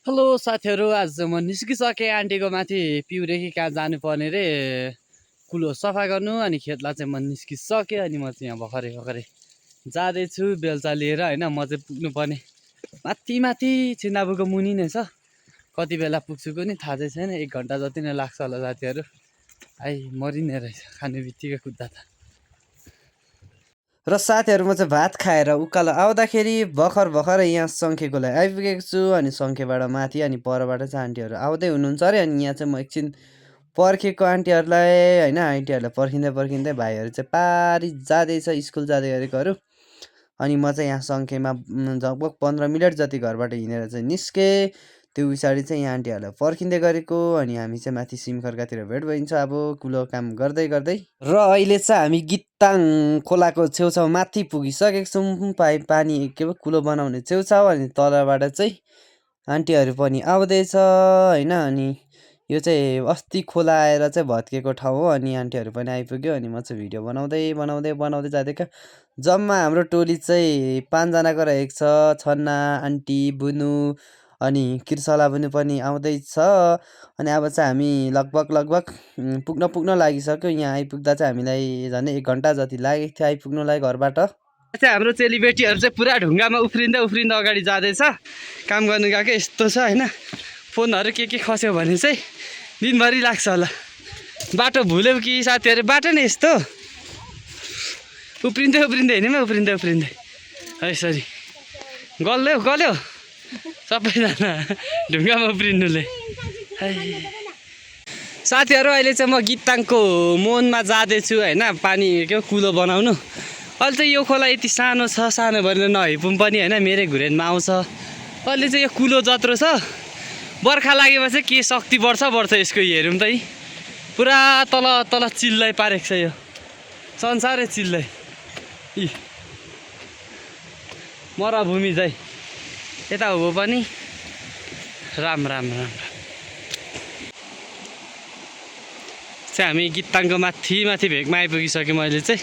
Hello साथीहरू, आज म निस्किसकेँ आन्टीको माथि पिउदेखि कहाँ जानुपर्ने रे कुलो सफा गर्नु। अनि खेतलाई चाहिँ म निस्किसकेँ। अनि म चाहिँ यहाँ भर्खरै भर्खरै जाँदैछु बेलचा लिएर होइन। म चाहिँ पुग्नुपर्ने माथि माथि छिन्दाबुको मुनि नै छ। कति बेला पुग्छु पनि थाहा चाहिँ छैन। 1 घन्टा जति नै लाग्छ होला साथीहरू। आइ मरिने रहेछ खाने बित्तिकै कुद्दा त। र साथीहरू म चाहिँ भात खाएर उकालो आउँदाखेरि भर्खरै यहाँ सङ्खेकोलाई आइपुगेको छु। अनि सङ्खेबाट माथि अनि परबाट चाहिँ आन्टीहरू आउँदै हुनुहुन्छ अरे। अनि यहाँ चाहिँ म एकछिन पर्खेको आन्टीहरूलाई होइन। आन्टीहरूलाई पर्खिँदै भाइहरू चाहिँ पारी जाँदैछ स्कुल जाँदै गरेकोहरू। अनि म चाहिँ यहाँ सङ्खेमा लगभग 15 मिनट जति घरबाट हिँडेर चाहिँ निस्केँ। त्यो पछाडि चाहिँ यहाँ आन्टीहरूलाई पर्खिँदै गरेको। अनि हामी चाहिँ माथि सिमखर्कातिर भेट भइन्छ अब कुलो काम गर्दै गर्दै। र अहिले चाहिँ हामी गिताङ खोलाको छेउछाउ माथि पुगिसकेको छौँ। पानी के पो कुलो बनाउने छेउछाउ। अनि तलबाट चाहिँ आन्टीहरू पनि आउँदैछ होइन। अनि यो चाहिँ अस्ति खोला आएर चाहिँ भत्किएको ठाउँ हो। अनि आन्टीहरू पनि आइपुग्यो। अनि म चाहिँ भिडियो बनाउँदै जाँदै जम्मा हाम्रो टोली चाहिँ 5 जनाको रहेको छ। छन्ना, आन्टी, बुनु अनि कृसला बुनु पनि आउँदैछ। अनि अब चाहिँ हामी लगभग पुग्न लागिसक्यो। यहाँ आइपुग्दा चाहिँ हामीलाई झन्डै 1 घन्टा जति लागेको थियो आइपुग्नुलाई घरबाट। चाहिँ हाम्रो चेलीबेटीहरू चाहिँ पुरा ढुङ्गामा उफ्रिँदै अगाडि जाँदैछ। काम गर्नु गएको यस्तो छ होइन। फोनहरू के खस्यो भने चाहिँ दिनभरि लाग्छ होला। बाटो भुल्यौ कि साथीहरू? बाटो नै यस्तो उफ्रिँदै हिँड्यौँ उफ्रिँदै है सरी गल्यो सबैजना ढुङ्गामा उफ्रिनुले। साथीहरू अहिले चाहिँ म गिताङको मोनमा जाँदैछु होइन। पानी के कुलो बनाउनु। अहिले चाहिँ यो खोला यति सानो छ, सानो भएर नहिपुम पनि होइन। मेरै घुरेनमा आउँछ। अहिले चाहिँ यो कुलो जत्रो छ। बर्खा लागेपछि के शक्ति बढ्छ यसको हेरौँ त। पुरा तल चिल्लै पारेको छ यो संसारै चिल्लै। मरुभूमि चाहिँ यता हो पनि राम चाहिँ हामी गिताङको माथि भेगमा आइपुगिसक्यौँ। अहिले चाहिँ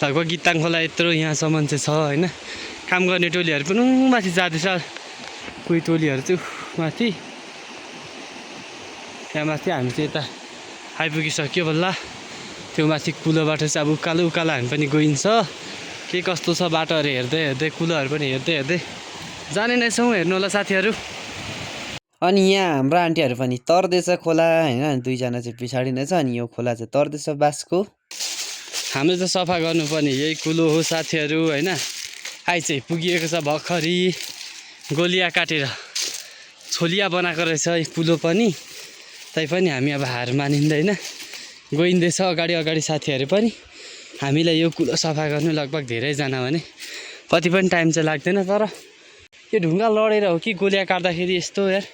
लगभग गिताङ खोला यत्रो यहाँसम्म चाहिँ छ होइन। काम गर्ने टोलीहरू पनि माथि जाँदैछ। कोही टोलीहरू चाहिँ माथि त्यहाँ माथि हामी चाहिँ यता आइपुगिसक्यो बल्ल। त्यो माथि कुलोबाट चाहिँ अब उकालो हामी पनि गइन्छ। के कस्तो छ बाटोहरू हेर्दै कुलोहरू पनि हेर्दै जाने नै छौँ। हेर्नु होला साथीहरू। अनि यहाँ हाम्रो आन्टीहरू पनि तर्दैछ खोला होइन। 2 जना चाहिँ पछाडि नै छ। अनि यो खोला चाहिँ तर्दैछ बासको। हाम्रो चाहिँ सफा गर्नुपर्ने यही कुलो हो साथीहरू होइन। आइ चाहिँ पुगिएको छ भर्खरै। गोलिया काटेर छोलिया बनाएको रहेछ यो कुलो पनि। तैपनि हामी अब हार मानिँदैन गइँदैछ अगाडि साथीहरू पनि। हामीलाई यो कुलो सफा गर्नु लगभग धेरैजना भने कति पनि टाइम चाहिँ लाग्दैन। तर यो ढुङ्गा लडेर हो कि गोलिया काट्दाखेरि यस्तो यार।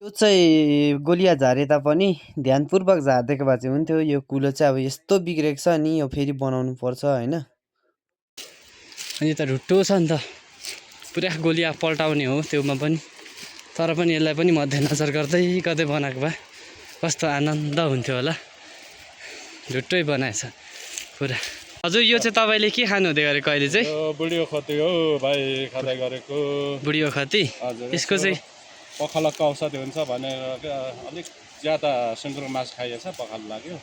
यो चाहिँ गोलिया झारे तापनि ध्यानपूर्वक झारिदिएको भए चाहिँ हुन्थ्यो। यो कुलो चाहिँ अब यस्तो बिग्रेको छ नि यो फेरि बनाउनु पर्छ होइन। अनि त ढुट्टो छ नि त पुरा गोलिया पल्टाउने हो त्योमा पनि। तर पनि यसलाई पनि मध्यनजर गर्दै बनाएको भए कस्तो आनन्द हुन्थ्यो होला। ढुट्टै बनाएछ पुरा। हजुर यो चाहिँ तपाईँले के खानु हुँदै गरेको अहिले चाहिँ? बुढियो खती हो भाइ खाँदै गरेको। बुढियो खती यसको चाहिँ पखालाको औषधि हुन्छ भनेर अलिक ज्यादा सुँगुरको मासु खाइएछ।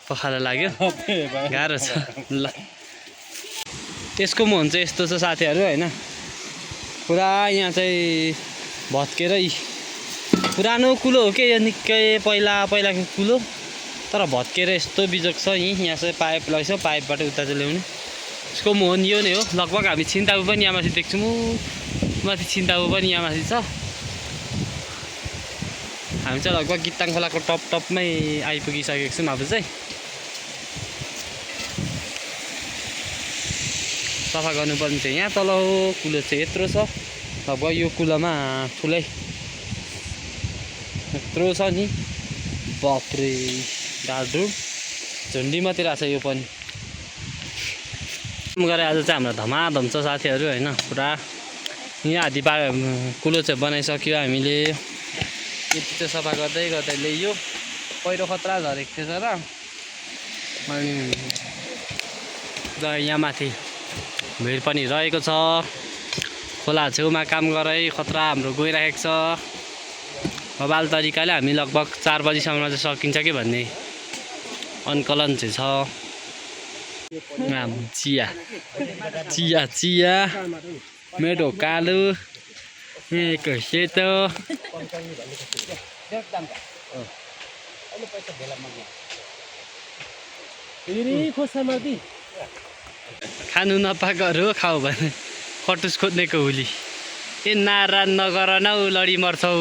पखाला लाग्यो गाह्रो छ ल। यसको मुहान चाहिँ यस्तो छ साथीहरू होइन। पुरा यहाँ चाहिँ भत्केर पुरानो कुलो हो कि यो निकै पहिलाको कुलो। तर भत्केर यस्तो बिजोग छ यहाँ चाहिँ पाइप लगाइछ। पाइपबाट उता चाहिँ ल्याउने यसको मुहान यो नै हो। लगभग हामी छिन्ताबु पनि यहाँ माथि देख्छौँ। माथि छिन्ताबु पनि यहाँ माथि छ। हामी चाहिँ लगभग गिताङ खोलाको टपमै आइपुगिसकेको छौँ। अब चाहिँ सफा गर्नुपर्ने चाहिँ यहाँ तल हो। कुलो चाहिँ यत्रो छ। लगभग यो कुलोमा ठुलै यत्रो छ नि। बाफ्रे डाडु झुन्डी मात्रै रहेछ यो पनि। काम गरे आज चाहिँ हाम्रो धमाधम छ साथीहरू होइन। पुरा यहाँ आधी कुलो चाहिँ बनाइसक्यो हामीले। यति चाहिँ सफा गर्दै ल्यायो। पहिरो खतरा झरेको थियो तर अनि यहाँ माथि भिड पनि रहेको छ। खोला छेउमा काम गराइ खतरा हाम्रो गइरहेको छ। बबाल तरिकाले हामी लगभग 4 बजीसम्म चाहिँ सकिन्छ कि भन्ने अङ्कलन चाहिँ छ। चिया चिया चिया मेरो कालो मेरो सेतो खानु नपाएकोहरू खाऊ भने कटुस खोज्नेको हुली। ए नारा नगर न लडी मर्छौ,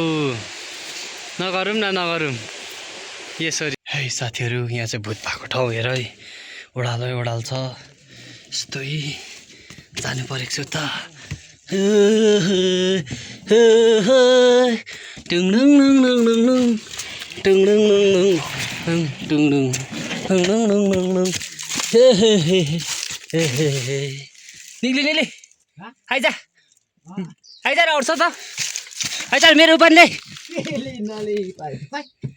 नगरौँ न नगरौँ यसरी। है साथीहरू, यहाँ चाहिँ भूत भएको ठाउँ हेर है, ओडालै ओडाल छ। यस्तै जानु परेको छु त। निक्ली आइजा आइजा र उठ्छ त, आइजा मेरो उपरले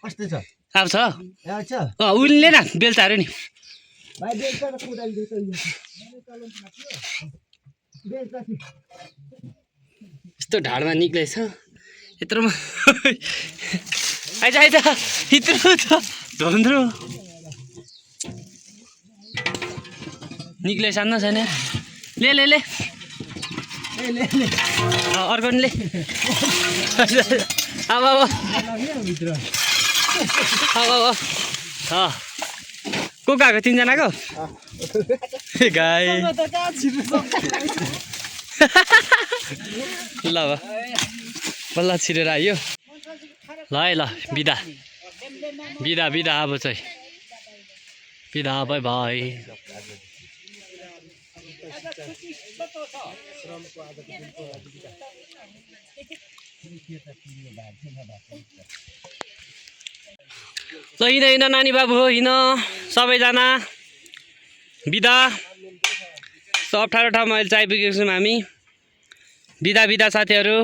कस्तो छ अब छ। छ उनले न बेलचाहरू नि यस्तो ढाडमा निक्लेछ यत्रोमा। आइज आइज यत्रो छ धन्द्रो निक्ले सानो छैन। ले ले ले अर्को ले अब अब को गएको 3 जनाको गाई ल बल्ल छिरेर आयो। ल है ल बिदा बिदा बिदा अब चाहिँ बिदा बाई बाई। ल हिँड हिँड नानी बाबु हो, हिँड सबैजना बिदा। अप्ठ्यारो ठाउँमा अहिले चाहिँ आइपुगेको छौँ हामी। बिदा बिदा साथीहरू,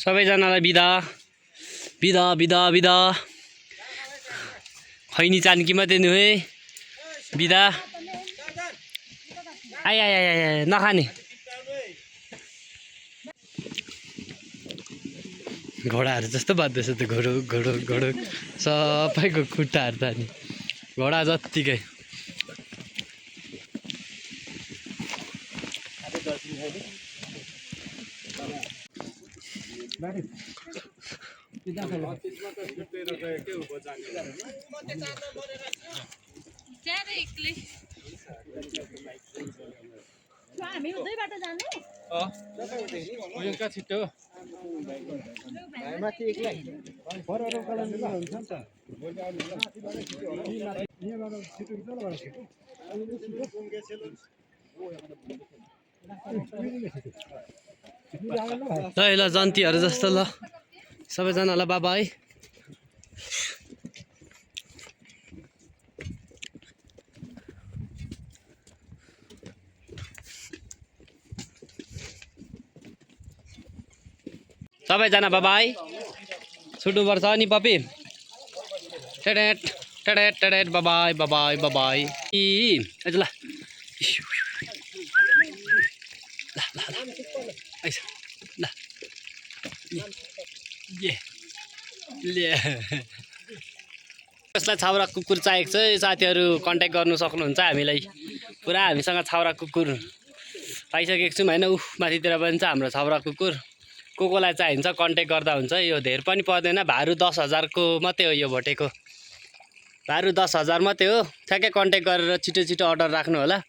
सबैजनालाई बिदा बिदा बिदा बिदा। खैनी चान्की मात्रै नुहे बिदा। आइ आइ आइ आइ नखाने घोडाहरू जस्तो बाँध्दैछ त्यो घोडो घोडो घोडो सबैको खुट्टाहरू त नि घोडा जत्तिकै। हामी उतै बाटो जाने छिटो ल जन्तीहरू जस्तो ल सबैजनालाई बाबा है। सबैजना बाबाई छुट्नुपर्छ नि पपी। टेडेट टेडेट टेडेट बाबाई बाबाई बाबाई। इ ल ल ल ले कसलाई छाउरा कुकुर चाहिएको छ साथीहरू कन्ट्याक्ट गर्नु सक्नुहुन्छ हामीलाई। पुरा हामीसँग छाउरा कुकुर पाइसकेको छौँ होइन। माथितिर पनि छ हाम्रो छाउरा कुकुर। कोलाई चाहिन्छ कन्ट्याक्ट गर्दा हुन्छ। यो धेर पनि पर्दैन, भारू 10,000 को मात्रै हो। यो भोटेको भारू 10,000 मात्रै हो। ठ्याक्कै कन्ट्याक्ट गरेर छिटो छिटो अर्डर राख्नु होला।